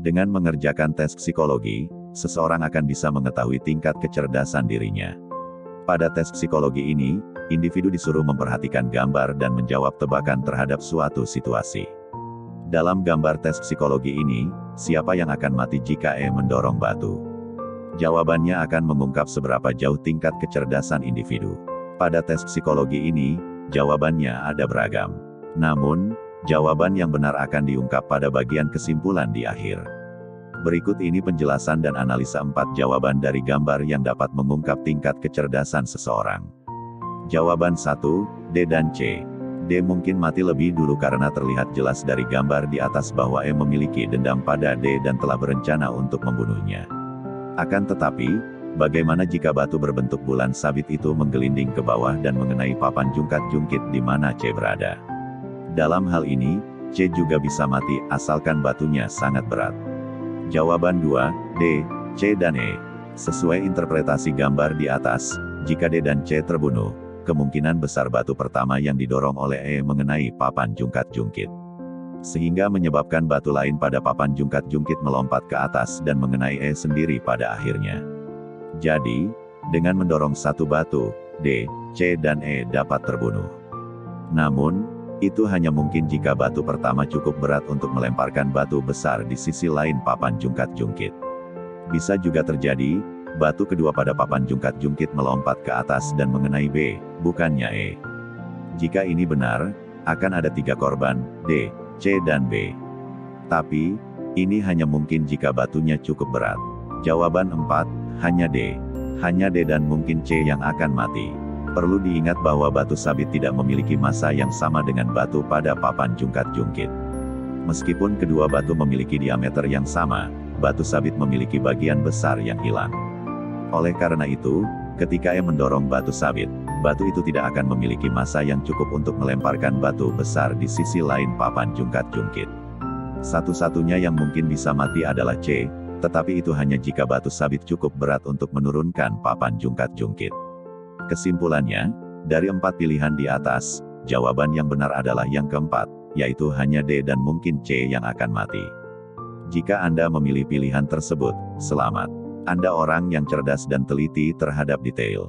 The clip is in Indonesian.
Dengan mengerjakan tes psikologi, seseorang akan bisa mengetahui tingkat kecerdasan dirinya. Pada tes psikologi ini, individu disuruh memperhatikan gambar dan menjawab tebakan terhadap suatu situasi. Dalam gambar tes psikologi ini, siapa yang akan mati jika mendorong batu? Jawabannya akan mengungkap seberapa jauh tingkat kecerdasan individu. Pada tes psikologi ini, jawabannya ada beragam. Namun, jawaban yang benar akan diungkap pada bagian kesimpulan di akhir. Berikut ini penjelasan dan analisa 4 jawaban dari gambar yang dapat mengungkap tingkat kecerdasan seseorang. Jawaban 1, D dan C. D mungkin mati lebih dulu karena terlihat jelas dari gambar di atas bahwa memiliki dendam pada D dan telah berencana untuk membunuhnya. Akan tetapi, bagaimana jika batu berbentuk bulan sabit itu menggelinding ke bawah dan mengenai papan jungkat-jungkit di mana C berada? Dalam hal ini, C juga bisa mati asalkan batunya sangat berat. Jawaban 2, D, C dan E. Sesuai interpretasi gambar di atas, jika D dan C terbunuh, kemungkinan besar batu pertama yang didorong oleh mengenai papan jungkat-jungkit. Sehingga menyebabkan batu lain pada papan jungkat-jungkit melompat ke atas dan mengenai sendiri pada akhirnya. Jadi, dengan mendorong satu batu, D, C dan E dapat terbunuh. Namun, itu hanya mungkin jika batu pertama cukup berat untuk melemparkan batu besar di sisi lain papan jungkat-jungkit. Bisa juga terjadi, batu kedua pada papan jungkat-jungkit melompat ke atas dan mengenai B, bukannya E. Jika ini benar, akan ada 3 korban, D, C dan B. Tapi, ini hanya mungkin jika batunya cukup berat. Jawaban 4, hanya D. Hanya D dan mungkin C yang akan mati. Perlu diingat bahwa batu sabit tidak memiliki massa yang sama dengan batu pada papan jungkat-jungkit. Meskipun kedua batu memiliki diameter yang sama, batu sabit memiliki bagian besar yang hilang. Oleh karena itu, ketika mendorong batu sabit, batu itu tidak akan memiliki massa yang cukup untuk melemparkan batu besar di sisi lain papan jungkat-jungkit. Satu-satunya yang mungkin bisa mati adalah C, tetapi itu hanya jika batu sabit cukup berat untuk menurunkan papan jungkat-jungkit. Kesimpulannya, dari 4 pilihan di atas, jawaban yang benar adalah yang keempat, yaitu hanya D dan mungkin C yang akan mati. Jika Anda memilih pilihan tersebut, selamat. Anda orang yang cerdas dan teliti terhadap detail.